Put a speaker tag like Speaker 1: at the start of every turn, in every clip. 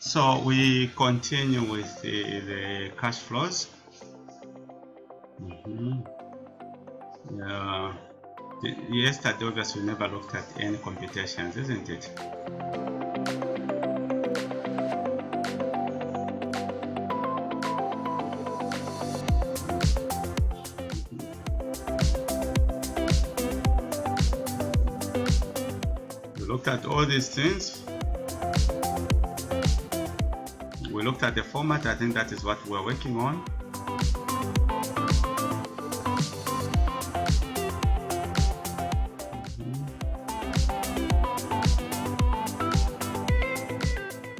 Speaker 1: So we continue with the cash flows. Yesterday, obviously, we never looked at any computations, isn't it? We looked at all these things. We looked at the format. I think that is what we're working on.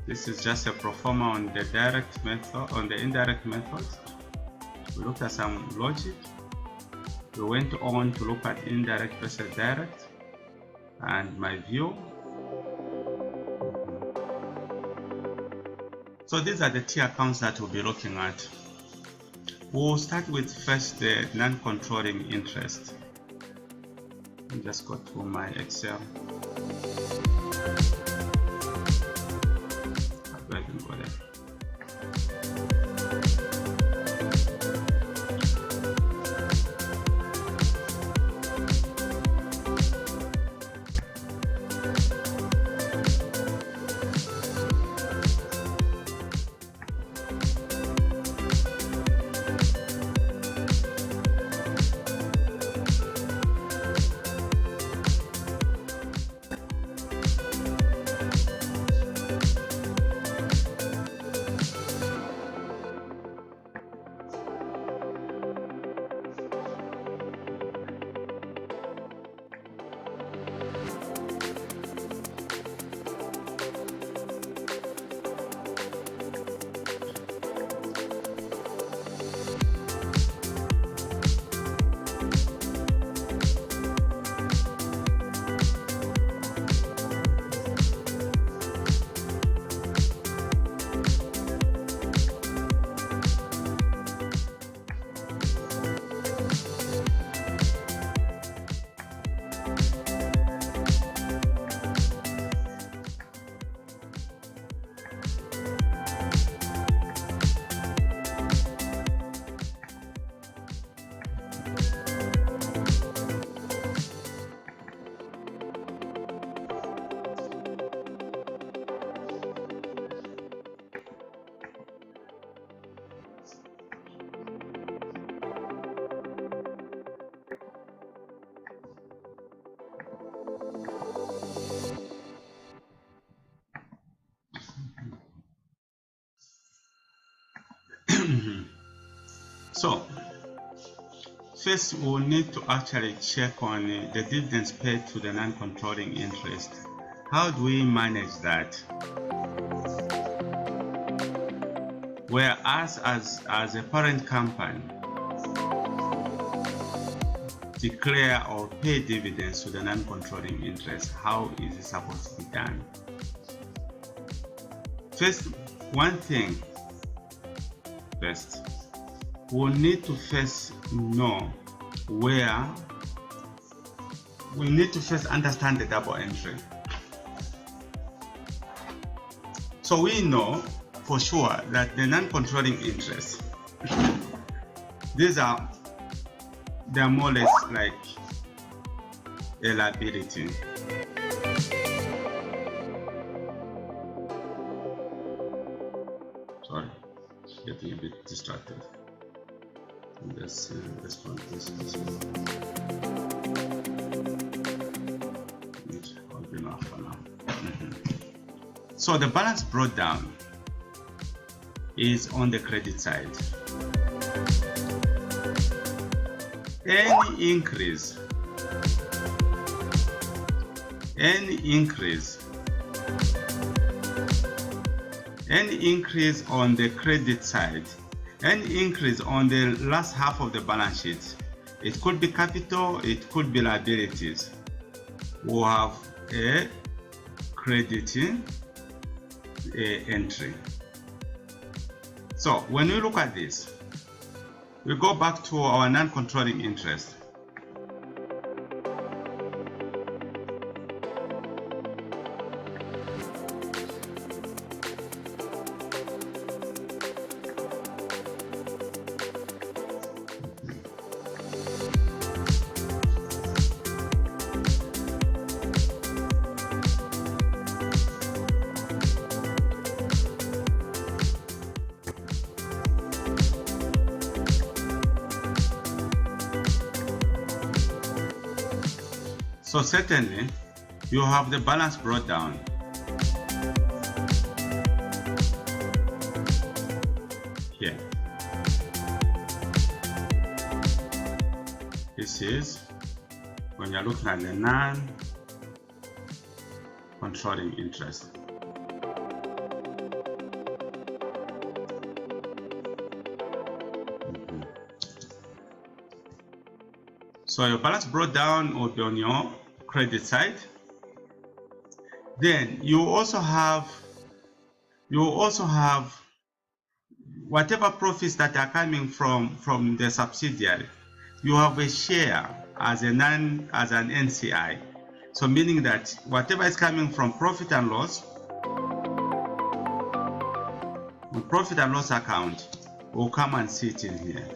Speaker 1: This is just a pro forma on the direct method, on the indirect methods. We looked at some logic. We went on to look at indirect versus direct and my view. So these are the T accounts that we'll be looking at. We'll start with first the non-controlling interest. Let me just go to my Excel. I can go there. So first we'll need to actually check on the dividends paid to the non-controlling interest. How do we manage that? Whereas as a parent company declare or pay dividends to the non-controlling interest, how is it supposed to be done? First, one thing first, we'll need to first know where we need to first understand the double entry. So we know for sure that the non-controlling interest, they're more or less like a liability. Sorry, getting a bit distracted. This one. Enough for now. So the balance brought down is on the credit side. Any increase on the credit side, any increase on the last half of the balance sheet, it could be capital, it could be liabilities, we'll have a crediting entry. So when we look at this, we go back to our non-controlling interest. So certainly, you have the balance brought down. Here. This is when you're looking at the non-controlling interest. So your balance brought down will be on your credit side. Then you also have whatever profits that are coming from the subsidiary. You have a share as an NCI. So meaning that whatever is coming from profit and loss, the profit and loss account will come and sit in here.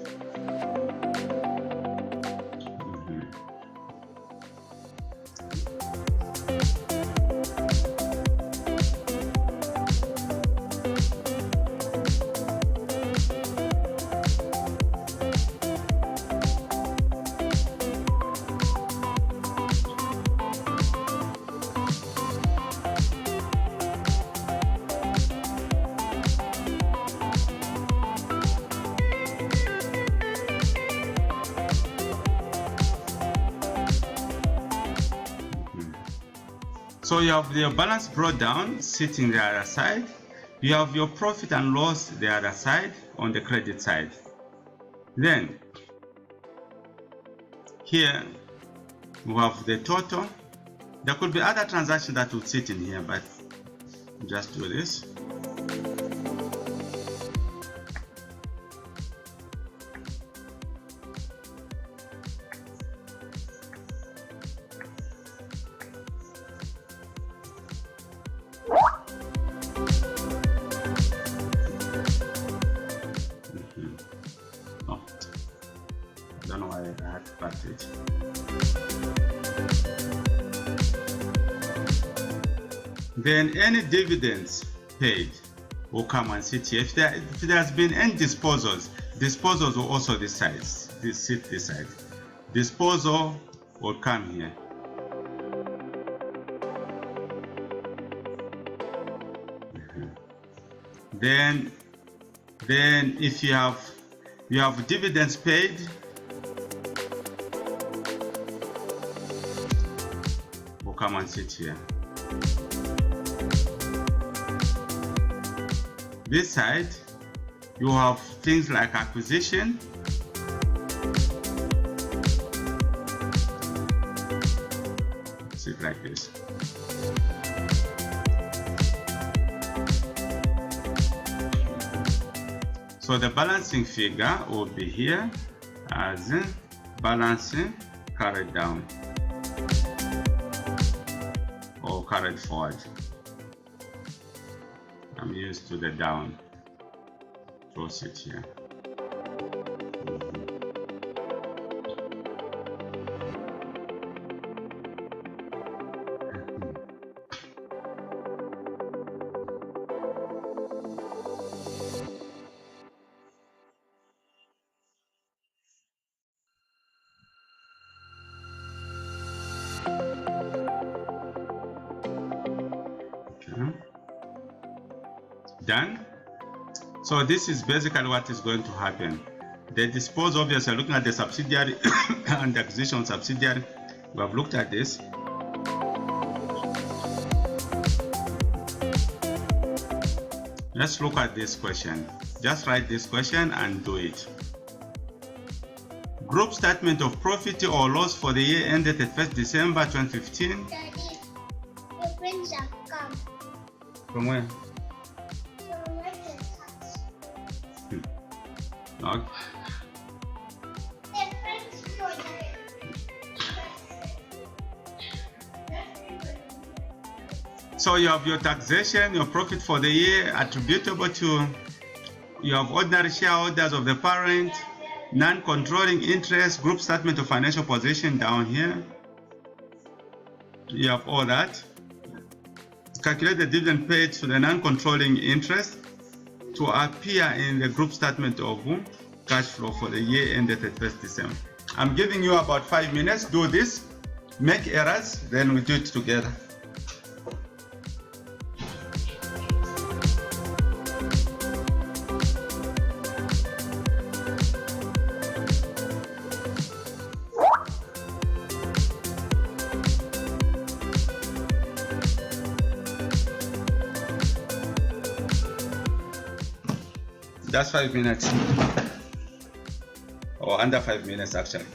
Speaker 1: So you have your balance brought down sitting the other side. You have your profit and loss the other side on the credit side. Then here we have the total. There could be other transactions that would sit in here, but just do this. I don't know why I had to cut it. Then any dividends paid will come and sit here. If there has been any disposals will also this side. Sit this side. Disposal will come here. Then if you have dividends paid, will come and sit here. This side, you have things like acquisition, sit like this. So the balancing figure will be here as balancing carried down or carried forward. I'm used to the down, so sit here. Done. So this is basically what is going to happen. The dispose, obviously looking at the subsidiary and the acquisition subsidiary, we have looked at this. Let's look at this question. Just write this question and do it. Group statement of profit or loss for the year ended at 1st December 2015.
Speaker 2: Daddy, your friends have come.
Speaker 1: From where? Okay. So you have your taxation, your profit for the year attributable to, you have ordinary shareholders of the parent, non-controlling interest, group statement of financial position down here. You have all that. Calculate the dividend paid to the non-controlling interest to appear in the group statement of cash flow for the year ended at 1st December. I'm giving you about 5 minutes. Do this make errors, then we do it together. That's 5 minutes, or under 5 minutes actually.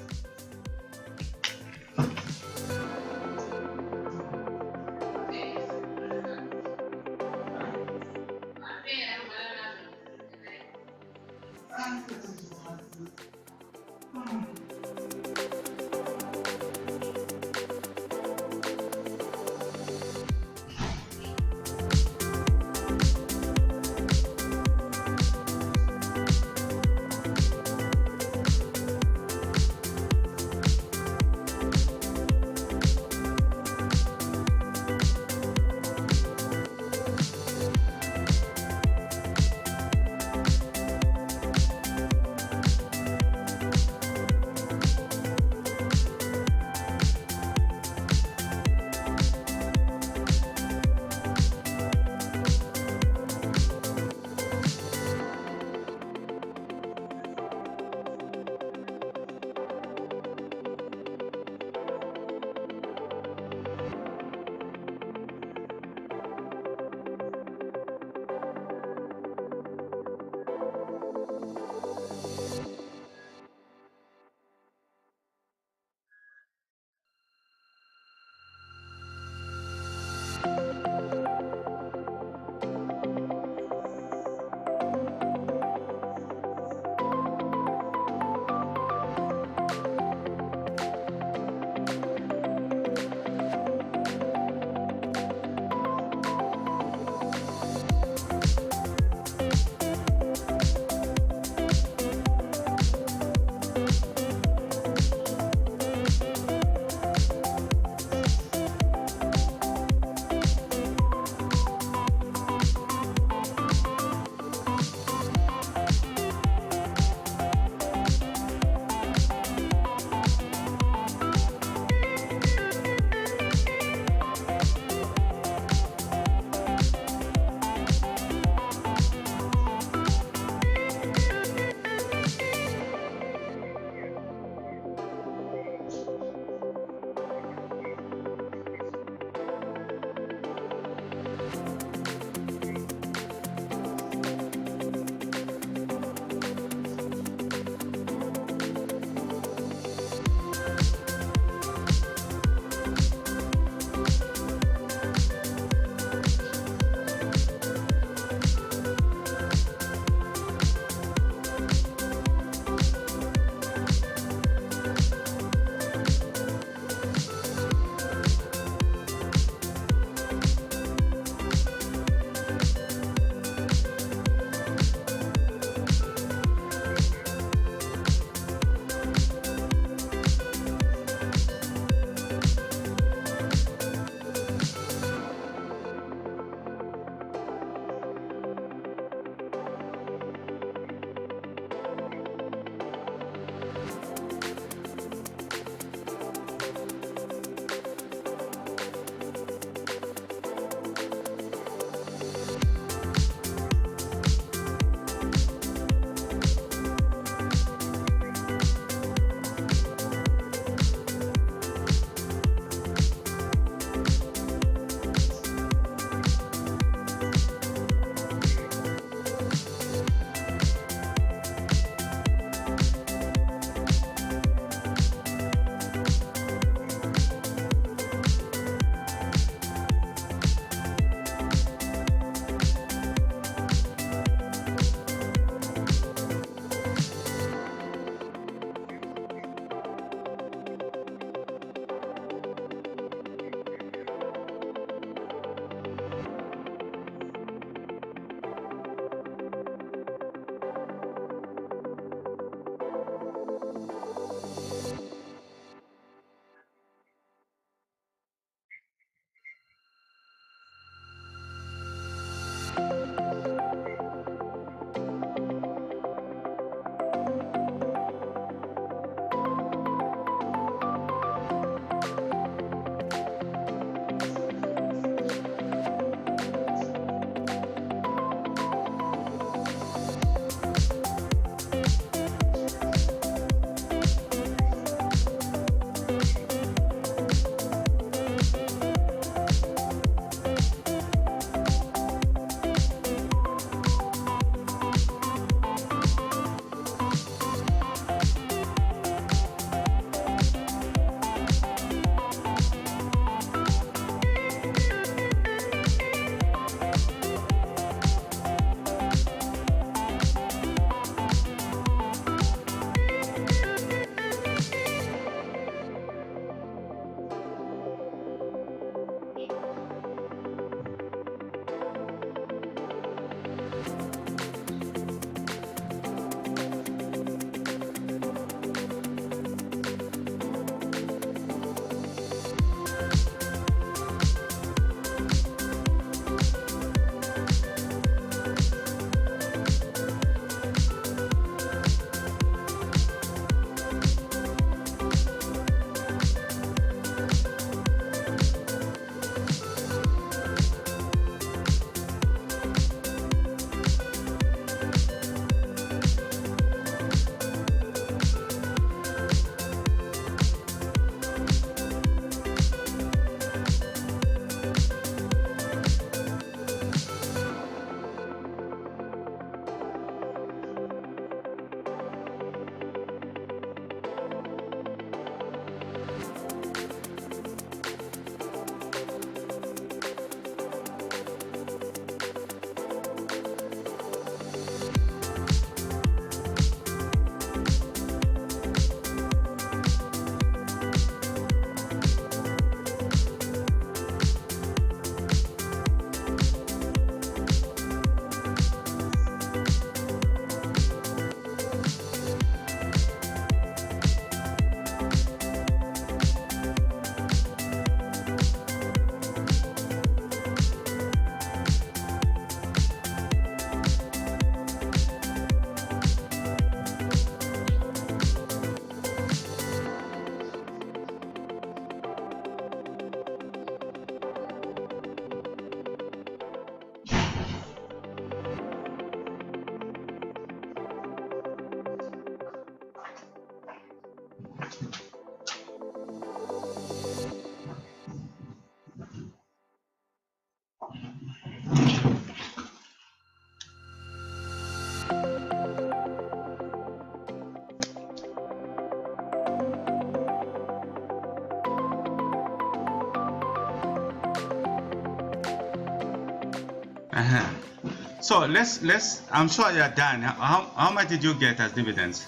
Speaker 1: So let's. I'm sure you're done. How much did you get as dividends?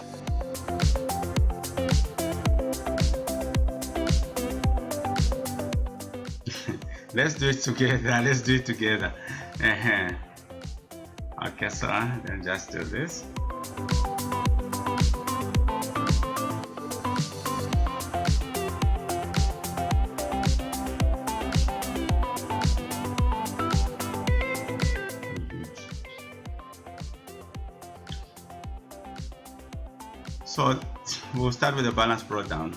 Speaker 1: Let's do it together. Let's do it together. Okay, so then just do this. So we'll start with the balance brought down.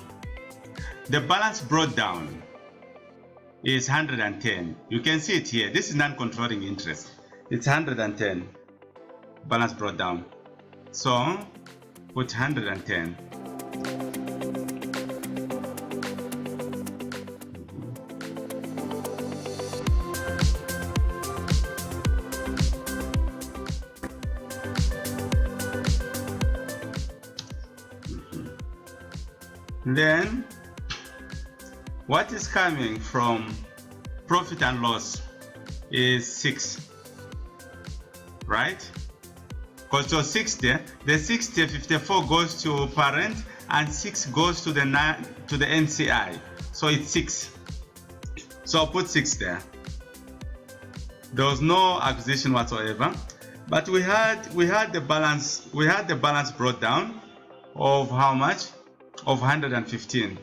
Speaker 1: The balance brought down is 110. You can see it here. This is non-controlling interest. It's 110. Balance brought down. So put 110. Then what is coming from profit and loss is 6, right? Because so 60, the 60, 54 goes to parent and 6 goes to the NCI. So it's 6. So I'll put 6 there. There was no acquisition whatsoever, but we had the balance brought down of how much? Of 115.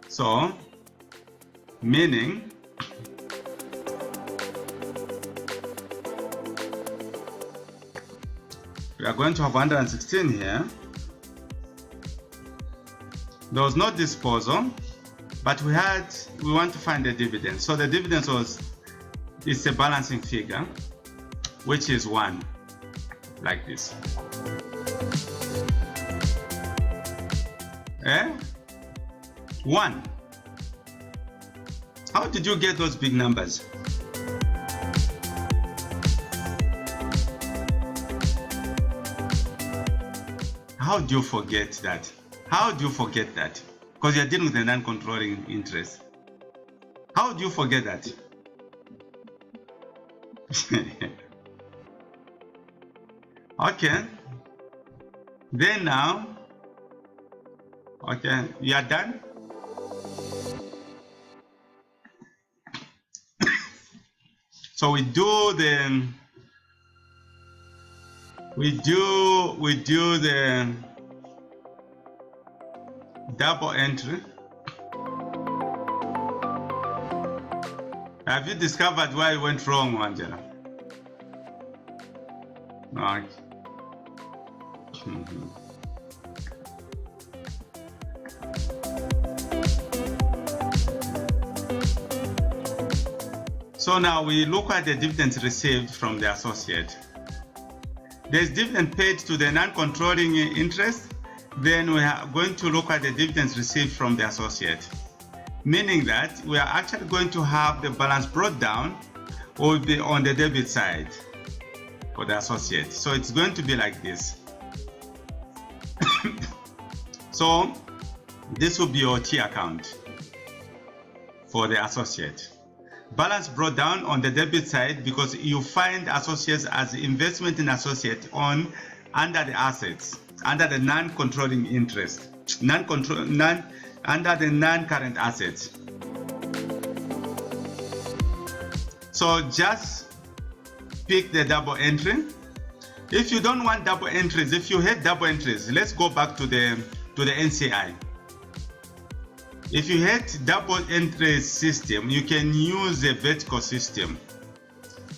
Speaker 1: So meaning we are going to have 116 here. There was no disposal, but we want to find the dividend. So the dividend it's a balancing figure, which is 1, like this. 1. How did you get those big numbers? How do you forget that? How do you forget that? Because you're dealing with a non-controlling interest. How do you forget that? Okay. Then now, okay, you are done. So we do the double entry. Have you discovered why you went wrong, Angela? Okay. So now we look at the dividends received from the associate. There's dividend paid to the non-controlling interest. Then we are going to look at the dividends received from the associate, meaning that we are actually going to have the balance brought down on the debit side for the associate. So it's going to be like this. So this will be your T account for the associate. Balance brought down on the debit side because you find associates as investment in associate under the assets, under the non-controlling interest, under the non-current assets. So just pick the double entry. If you don't want double entries, if you hate double entries, let's go back to the NCI. If you hate double entry system, you can use a vertical system,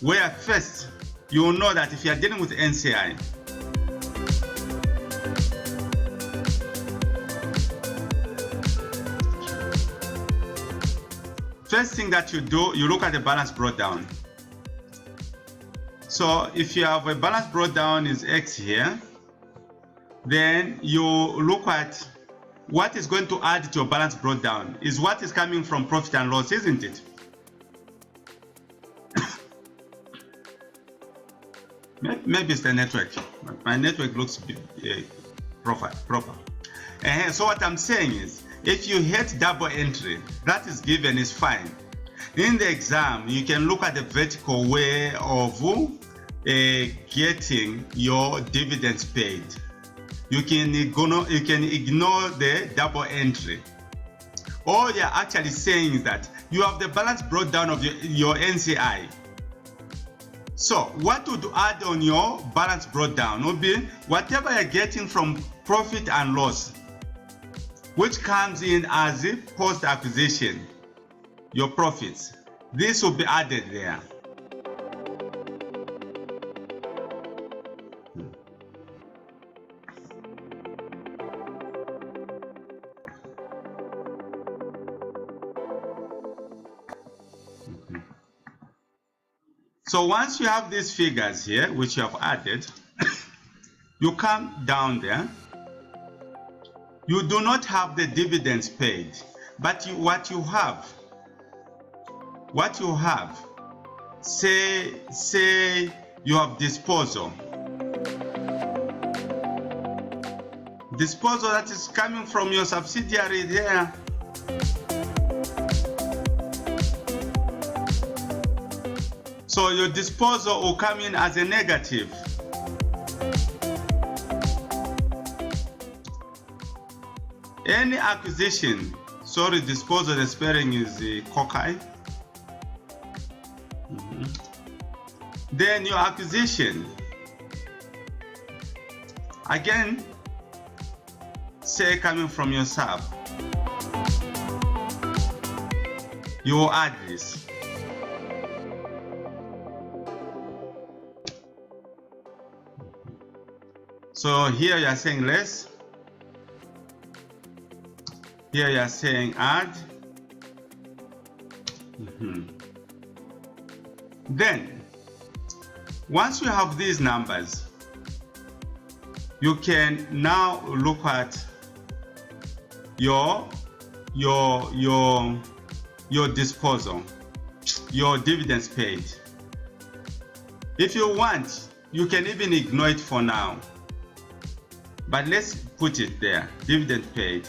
Speaker 1: where first you will know that if you are dealing with NCI, first thing that you do, you look at the balance brought down. So if you have a balance brought down is X here, then you look at what is going to add to your balance brought down is what is coming from profit and loss, isn't it? Maybe it's the network. My network looks proper. So what I'm saying is, if you hit double entry, that is given is fine. In the exam, you can look at the vertical way of getting your dividends paid. You can ignore the double entry. All you're actually saying is that you have the balance brought down of your NCI. So what would add on your balance brought down would be whatever you're getting from profit and loss, which comes in as post-acquisition, your profits. This will be added there. So once you have these figures here, which you have added, you come down there. You do not have the dividends paid, but what you have, say you have disposal that is coming from your subsidiary there. So your disposal will come in as a negative. Any acquisition, sorry, disposal, the spelling is cockeye. Then your acquisition, again, say coming from your sub, you will add this. So here you are saying less, here you are saying add. Then once you have these numbers, you can now look at your disposal, your dividends paid. If you want, you can even ignore it for now, but let's put it there, dividend paid.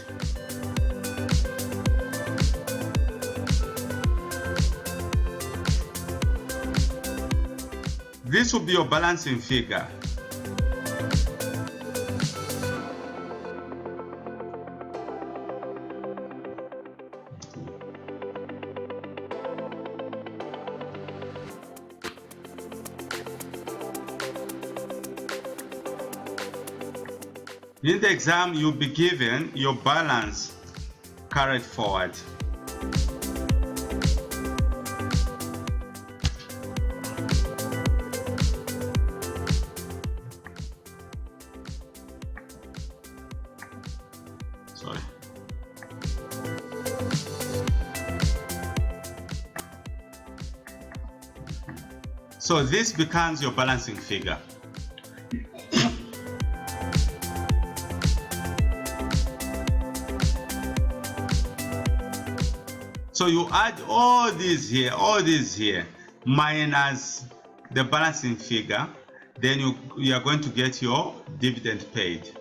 Speaker 1: This will be your balancing figure. In the exam, you'll be given your balance carried forward. Sorry. So this becomes your balancing figure. So you add all these here, minus the balancing figure, then you are going to get your dividend paid.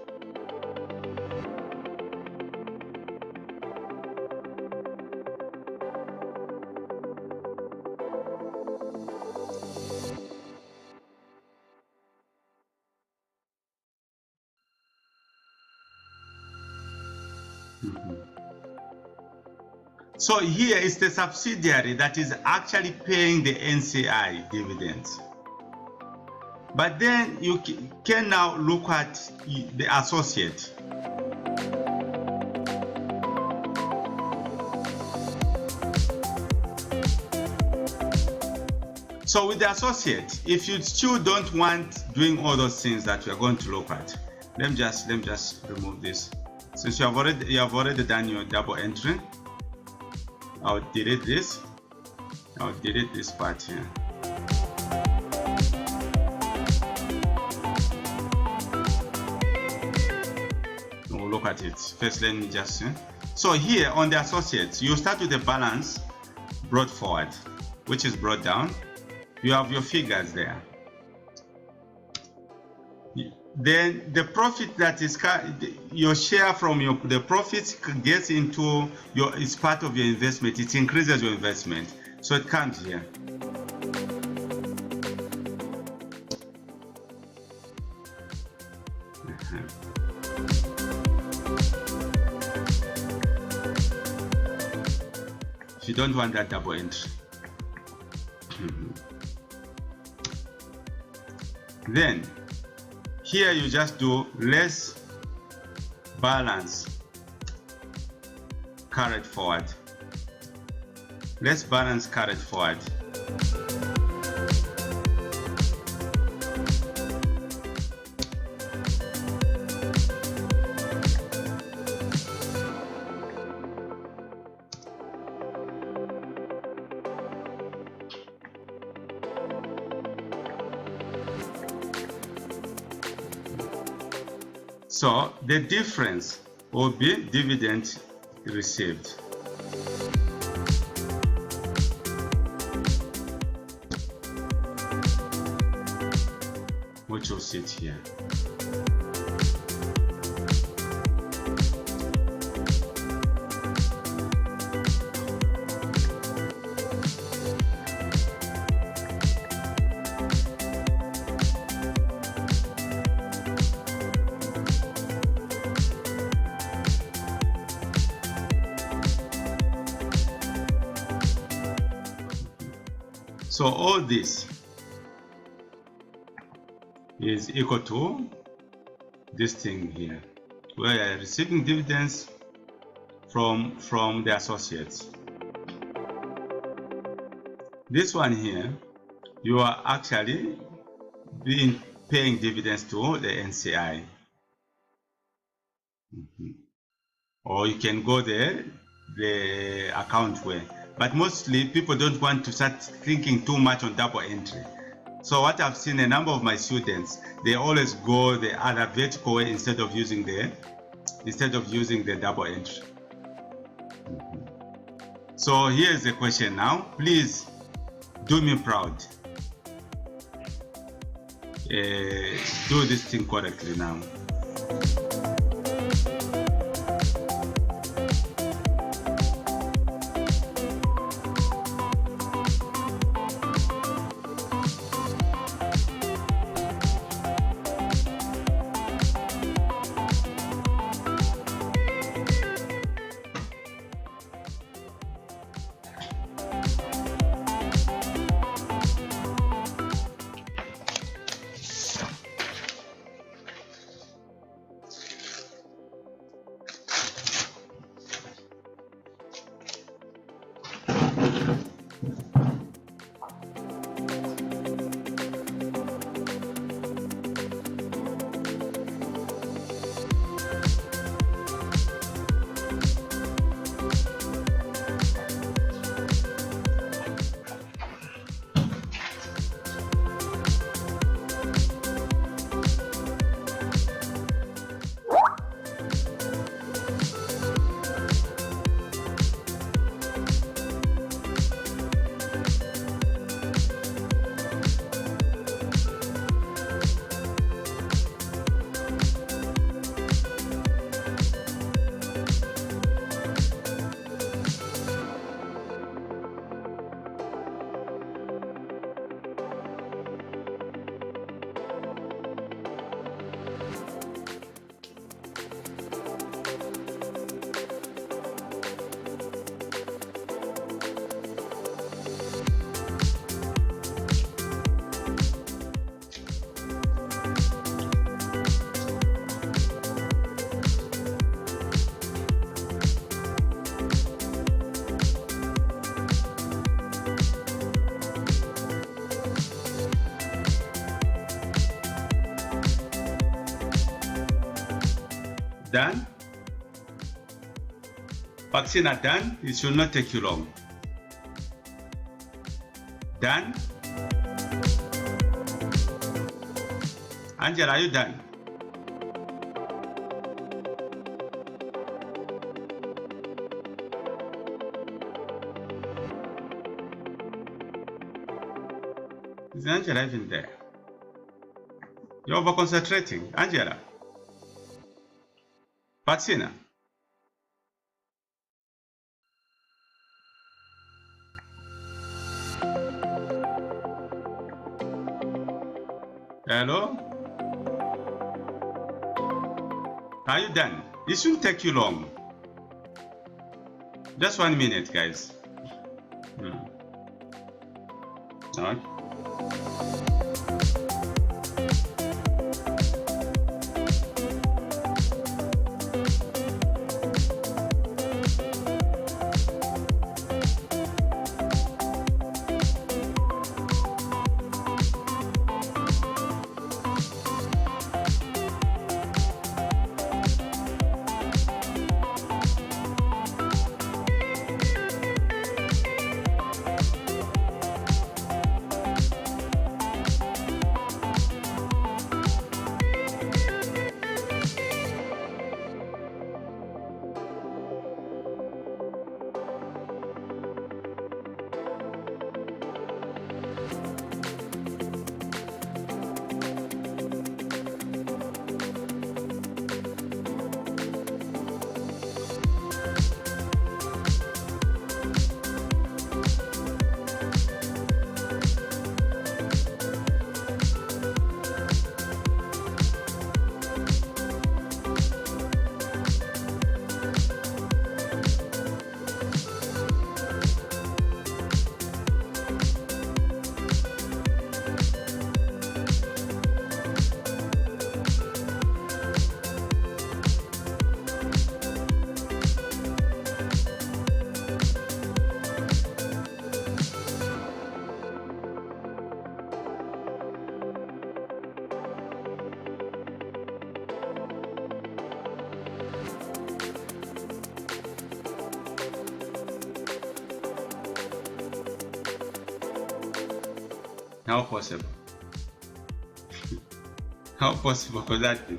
Speaker 1: So here is the subsidiary that is actually paying the NCI dividends. But then you can now look at the associate. So with the associate, if you still don't want doing all those things that we are going to look at, let me just remove this. Since you have already done your double entry, I'll delete this. I'll delete this part here. We'll look at it. First, let me just see. So here on the associates, you start with the balance brought forward, which is brought down. You have your figures there. Then the profit that is your share from the profits gets into is part of your investment. It increases your investment. So it comes here. If you don't want that double entry. Then here you just do less balance carried forward. Let's balance carried forward. So the difference will be dividend received. Which will sit here. So all this is equal to this thing here. We are receiving dividends from the associates. This one here, you are actually paying dividends to the NCI. Or you can go there, the account way. But mostly people don't want to start thinking too much on double entry. So what I've seen a number of my students, they always go the other vertical way instead of using the double entry. So here's the question now. Please do me proud. Do this thing correctly now. Done? Vaccine are done. It should not take you long. Done? Angela, are you done? Is Angela even there? You're over concentrating. Angela? Vaccina? Hello? Are you done? It shouldn't take you long. Just 1 minute, guys. Okay. How possible? How possible could that be?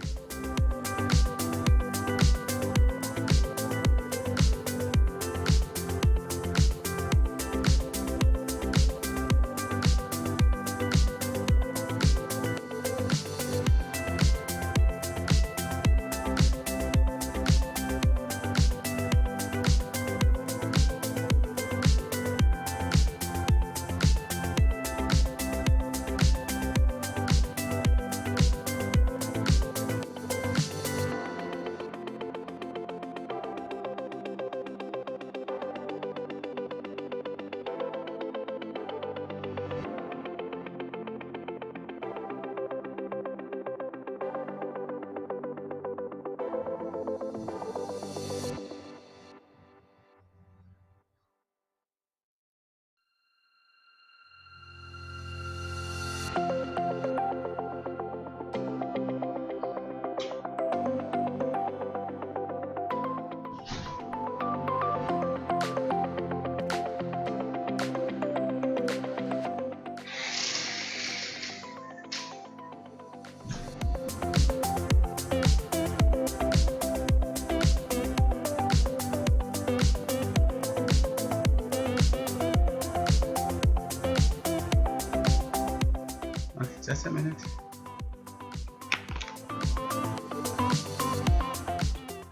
Speaker 1: Just a minute.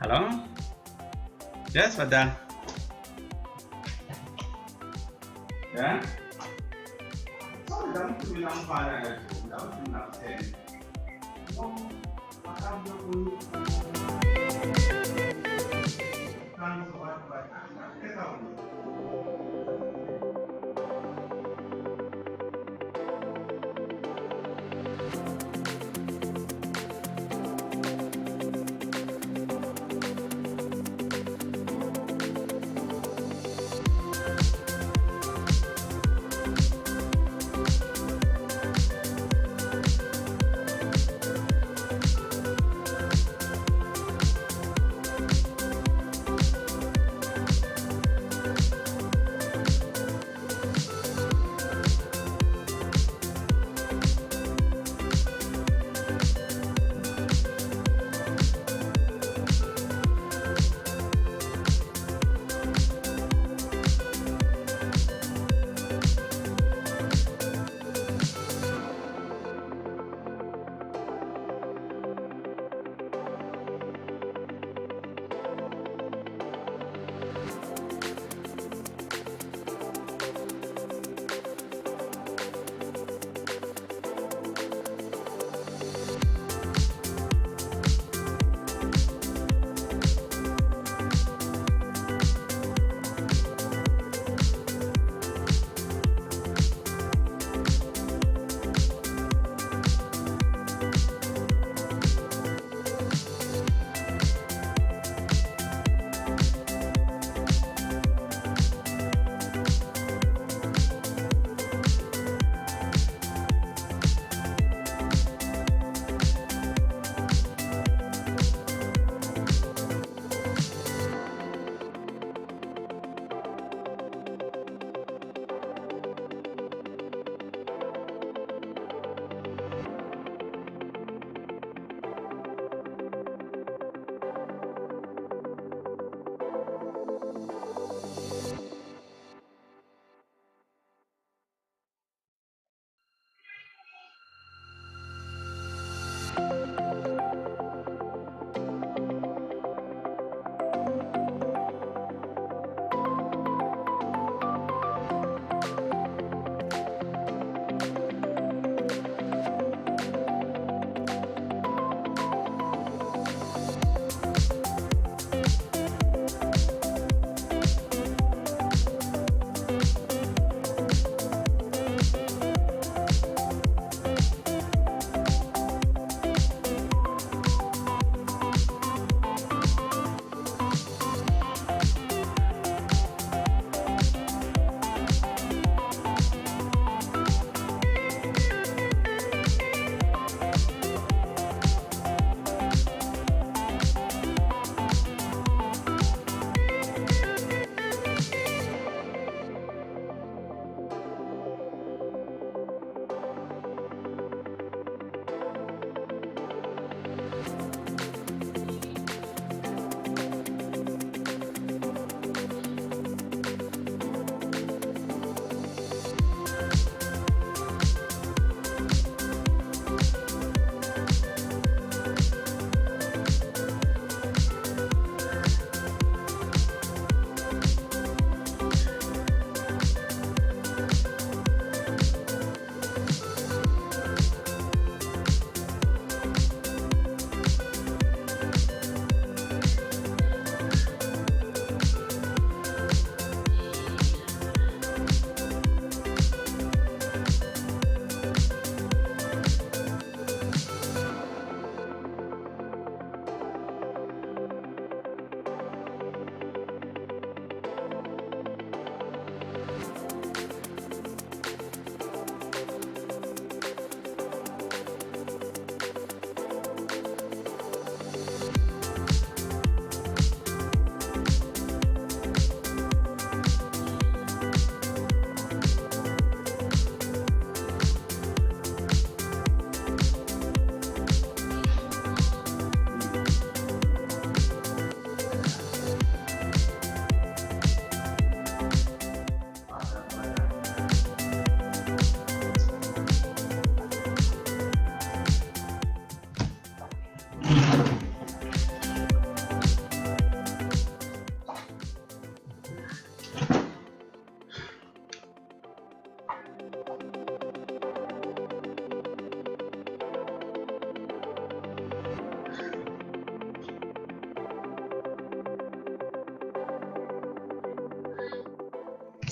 Speaker 1: Hello? Yes, madam. Yeah? Sorry, don't put me down fire. Don't put me down ten. No, I have no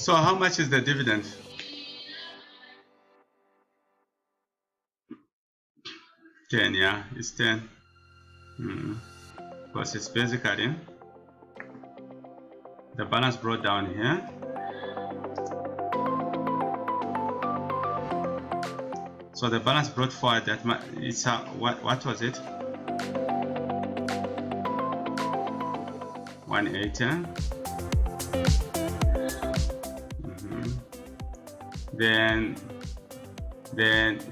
Speaker 1: So how much is the dividend? $10, yeah, it's 10. Because it's basically the balance brought down here. So the balance brought forward, that it's what was it? 180. Then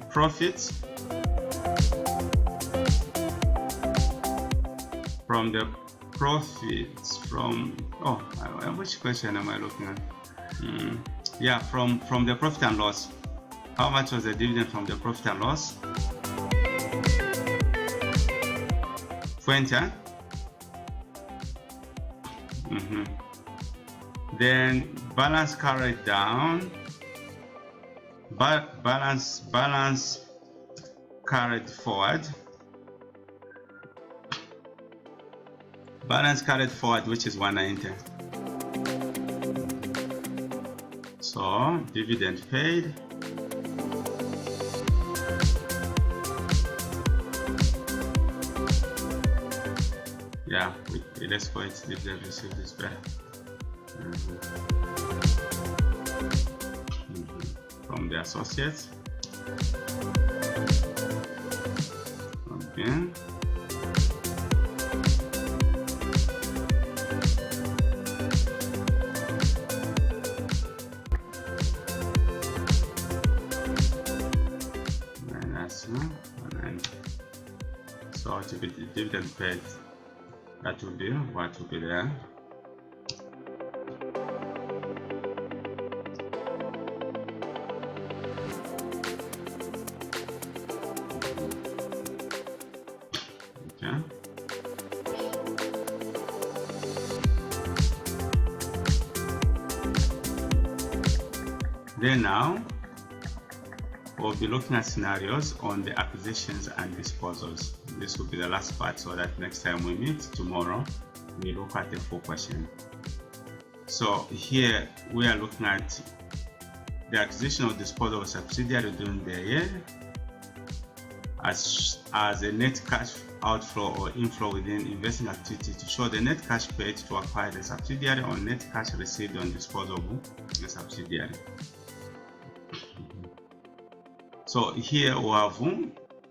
Speaker 1: profits from the profits from which question am I looking at? Yeah, from the profit and loss. How much was the dividend from the profit and loss? 20. Then balance carried down. Balance carried forward. Balance carried forward, which is 190. So dividend paid. Yeah, let's call it dividend received is better. From the associates. Okay. So to be the dividend paid, that will be what will be there. Okay. Then now we'll be looking at scenarios on the acquisitions and disposals. This will be the last part, so that next time we meet tomorrow, we look at the full question. So here we are looking at the acquisition or disposal of a subsidiary during the year as a net cash outflow or inflow within investing activity to show the net cash paid to acquire the subsidiary or net cash received on disposal of the subsidiary. So here we have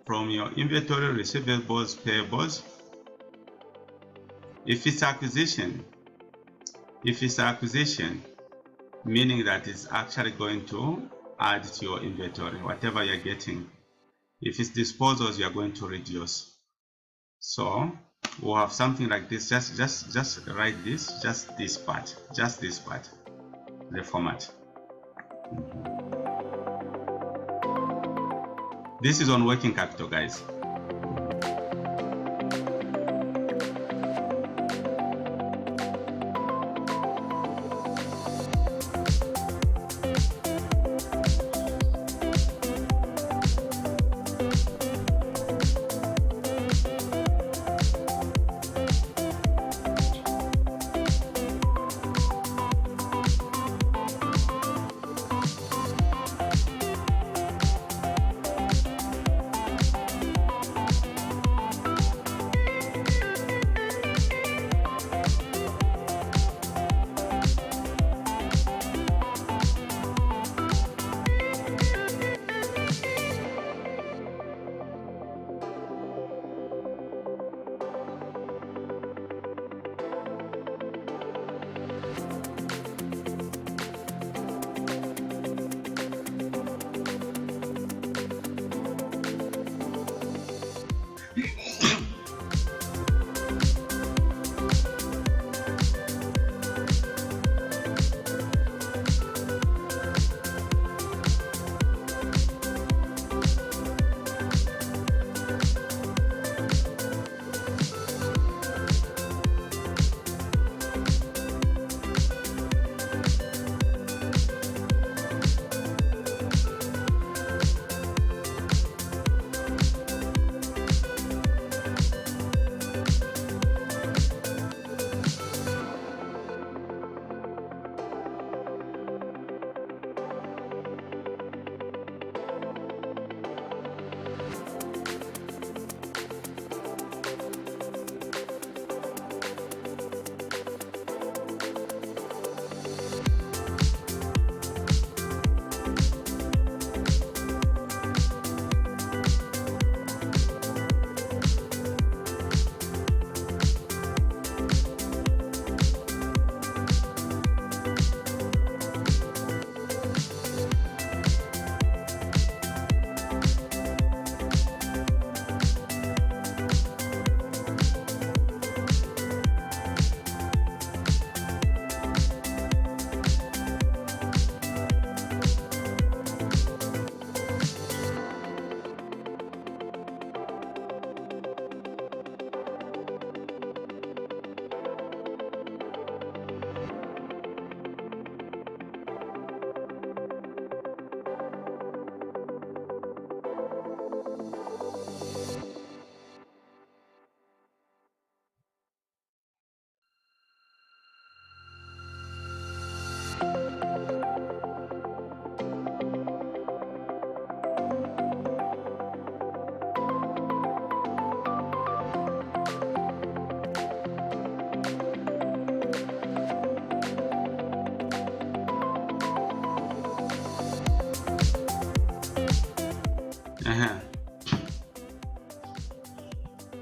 Speaker 1: from your inventory, receivables, payables. If it's acquisition, meaning that it's actually going to add to your inventory, whatever you're getting. If it's disposals, you're going to reduce. So we'll have something like this. Just write this, just this part, the format. This is on working capital, guys.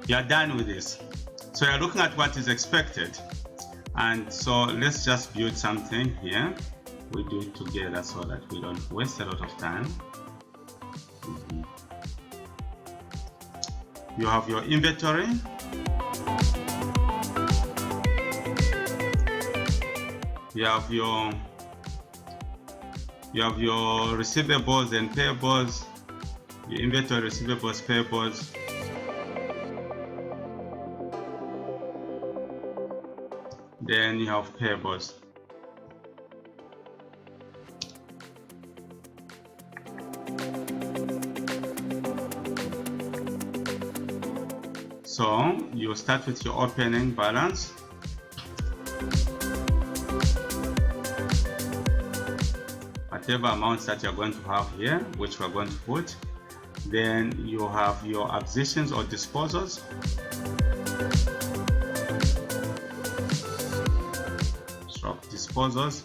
Speaker 1: You're done with this. So you're looking at what is expected. And so let's just build something here. We do it together so that we don't waste a lot of time. You have your inventory. You have your receivables and payables. Your inventory, receivables, payables. Then you have payables. So you start with your opening balance. Whatever amounts that you're going to have here, which we're going to put. Then you have your acquisitions or disposals. Disposals.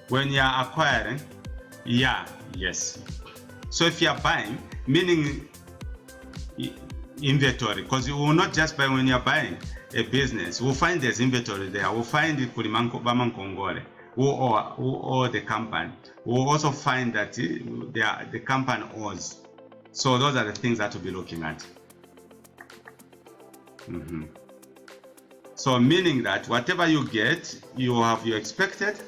Speaker 1: When you are acquiring, yes. So if you are buying, meaning inventory, because you will not just buy when you are buying a business. We'll find there's inventory there. We'll find it Kongole, who owe the company. We'll also find that the company owes. So those are the things that we'll be looking at. So meaning that whatever you get, you have your expected.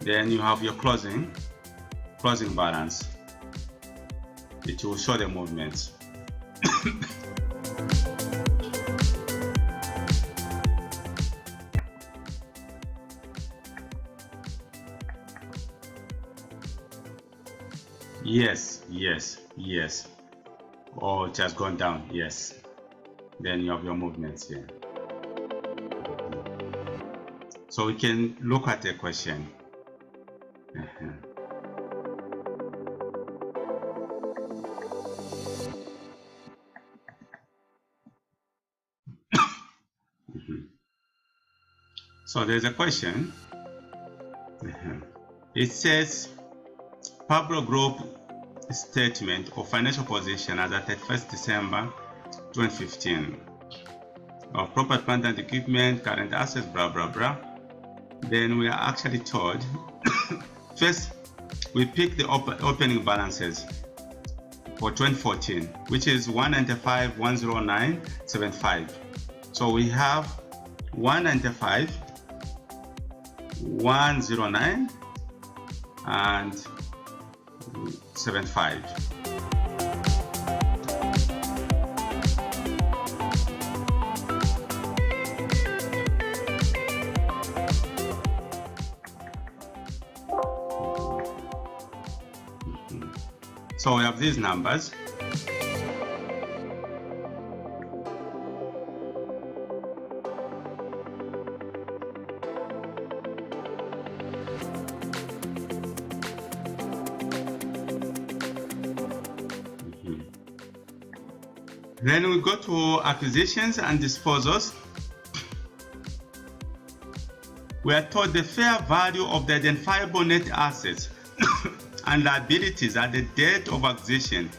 Speaker 1: Then you have your closing balance. It will show the movements. Yes. Oh, it has gone down. Yes. Then you have your movements here. So we can look at the question. So there's a question. It says Pablo Group statement of financial position as at 31st December 2015 of property, plant and equipment, current assets, blah blah blah. Then we are actually told first we pick the opening balances for 2014, which is 195, 109, 75. So we have 195, 109 and 75. So we have these numbers. Then we go to acquisitions and disposals. We are told the fair value of the identifiable net assets and liabilities at the date of acquisition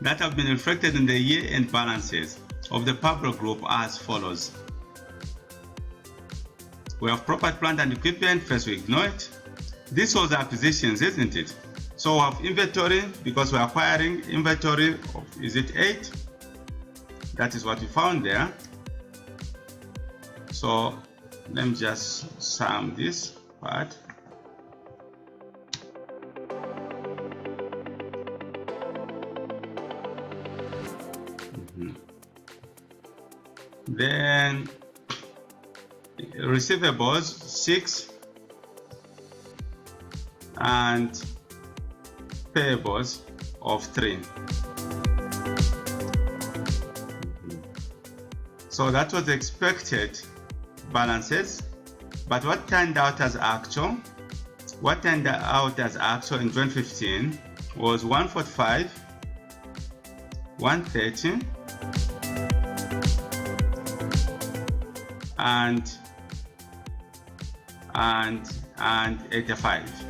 Speaker 1: that have been reflected in the year-end balances of the Pablo Group as follows. We have property, plant and equipment. First we ignore it. This was acquisitions, isn't it? So we have inventory because we're acquiring inventory of, is it 8? That is what we found there. So let me just sum this part. Then receivables 6 and payables of 3. So that was expected balances, but what turned out as actual what turned out as actual in 2015 was 145, 130, and 85.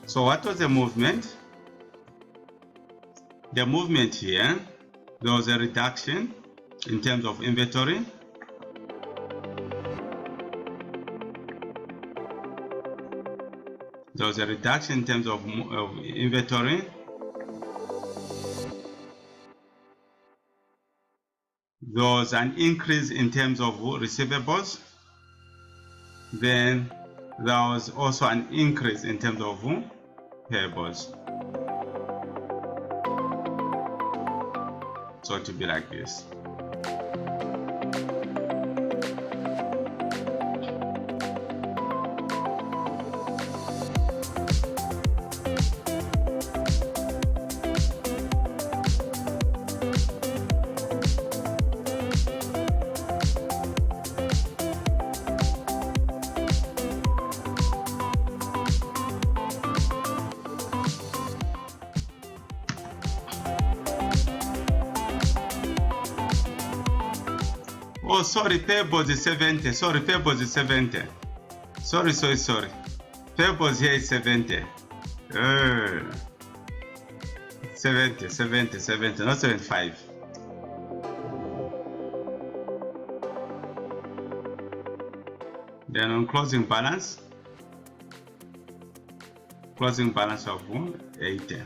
Speaker 1: So what was the movement? The movement here, there was a reduction in terms of inventory. There was a reduction in terms of inventory. There was an increase in terms of receivables. Then there was also an increase in terms of payables. So it will be like this. Oh, sorry, payables is 70. Sorry, payables is 70. Sorry. Payables here is 70. 70, not 75. Then on closing balance of 80.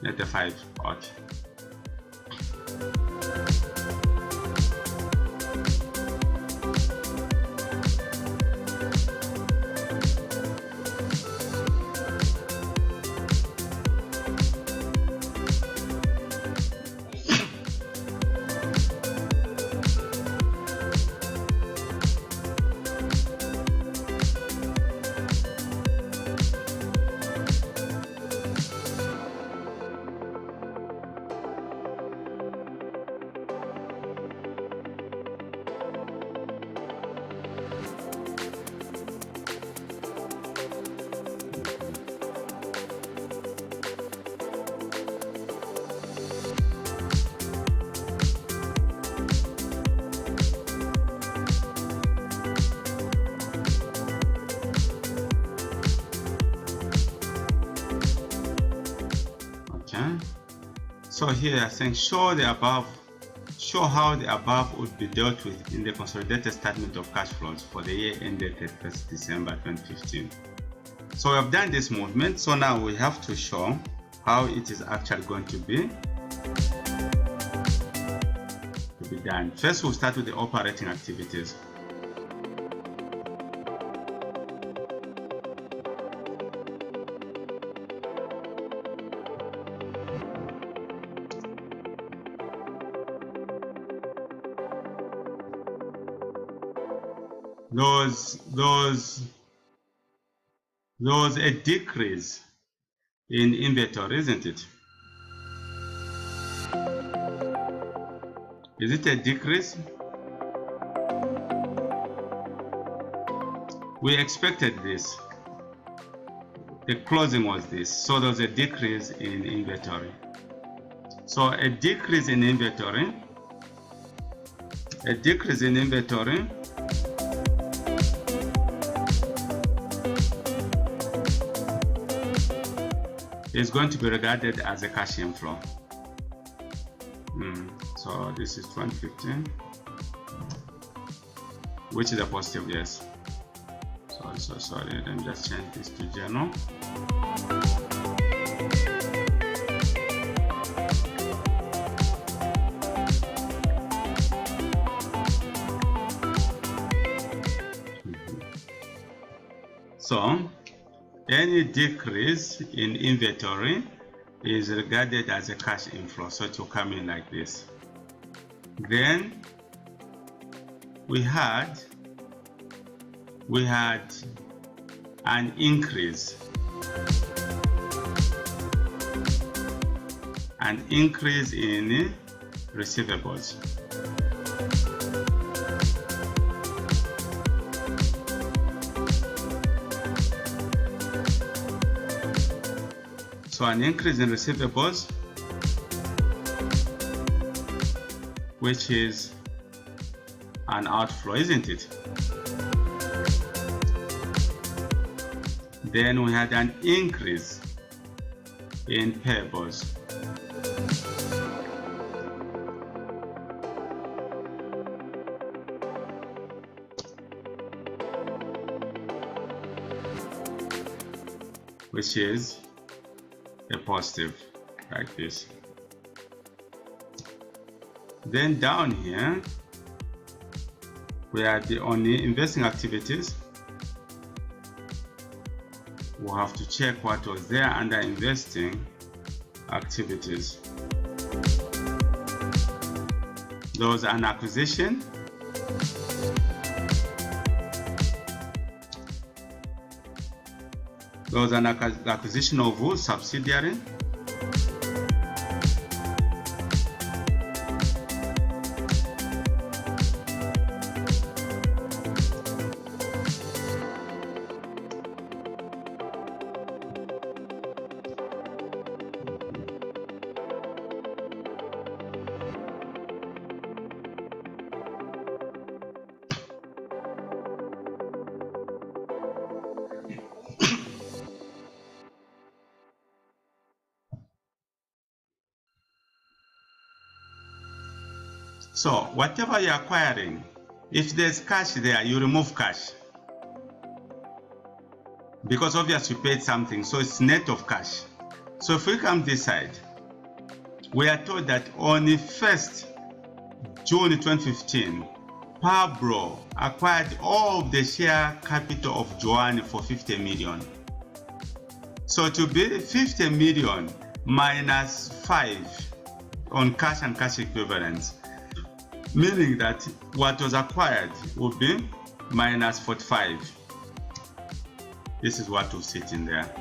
Speaker 1: Let the 5 out. So here I think show how the above would be dealt with in the consolidated statement of cash flows for the year ended 31st December 2015. So we have done this movement, so now we have to show how it is actually going to be done. First we'll start with the operating activities. There was a decrease in inventory, isn't it? Is it a decrease? We expected this. The closing was this, so there was a decrease in inventory. So a decrease in inventory is going to be regarded as a cash inflow. So this is 2015, which is a positive, yes. So sorry, let me just change this to journal. So any decrease in inventory is regarded as a cash inflow, so it will come in like this. Then we had an increase an increase in receivables. So an increase in receivables, which is an outflow, isn't it? Then we had an increase in payables. Which is a positive, like this. Then down here, we are on the investing activities. We'll have to check what was there under investing activities. There was an acquisition. There was an acquisition of a subsidiary. So whatever you're acquiring, if there's cash there, you remove cash. Because obviously you paid something, so it's net of cash. So if we come this side, we are told that on the 1st June 2015, Pablo acquired all of the share capital of Joanne for 50 million. So to be 50 million minus 5 on cash and cash equivalents, meaning that what was acquired would be minus 45. This is what will sit in there.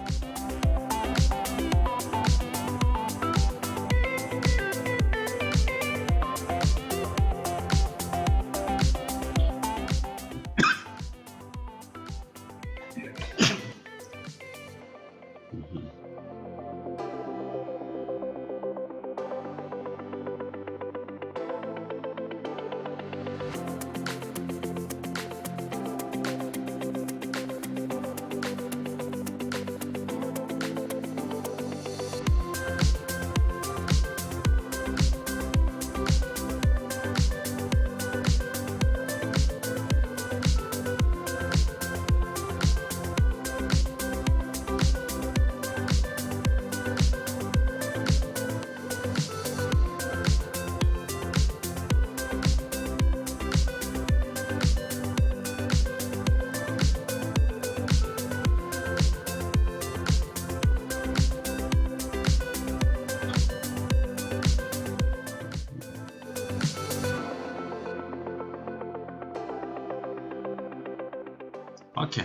Speaker 1: Okay,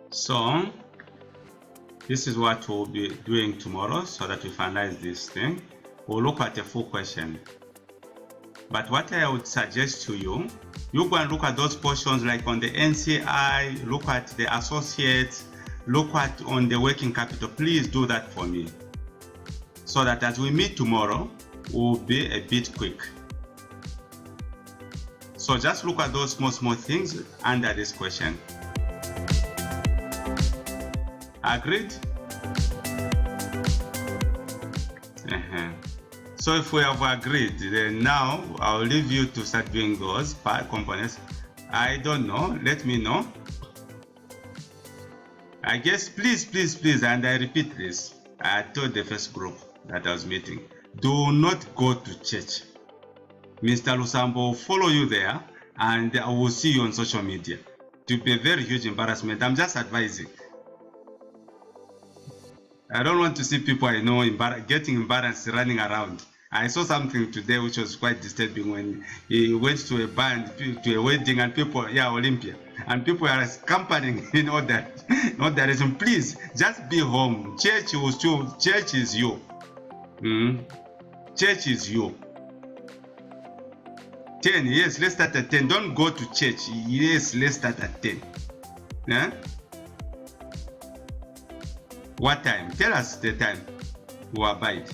Speaker 1: so this is what we'll be doing tomorrow so that we finalize this thing. We'll look at a full question. But what I would suggest to you, you go and look at those portions like on the NCI, look at the associates, look at on the working capital. Please do that for me so that as we meet tomorrow, we'll be a bit quick. So just look at those small things under this question. Agreed? So if we have agreed, then now I'll leave you to start doing those components. I don't know, let me know. I guess please, and I repeat this, I told the first group that I was meeting, do not go to church. Mr. Lusambo will follow you there and I will see you on social media. It will be a very huge embarrassment. I'm just advising. I don't want to see people I know getting embarrassed running around. I saw something today which was quite disturbing when he went to a band, to a wedding, and people, Olympia, and people are scampering in all that. Not that reason. Please, just be home. Church is you. Church is you. 10, yes, let's start at 10. Don't go to church. Yes, let's start at 10. Yeah? What time? Tell us the time. Who abide.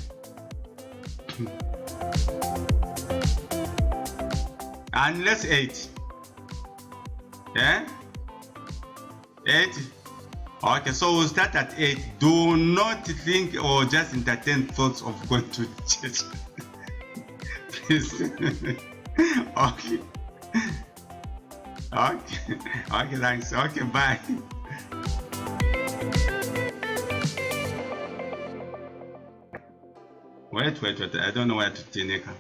Speaker 1: Unless 8. Yeah? 8. Okay, so we'll start at 8. Do not think or just entertain thoughts of going to church. Please. Okay. Okay. Okay, thanks. Okay, bye. Wait. I don't know where to Tineka.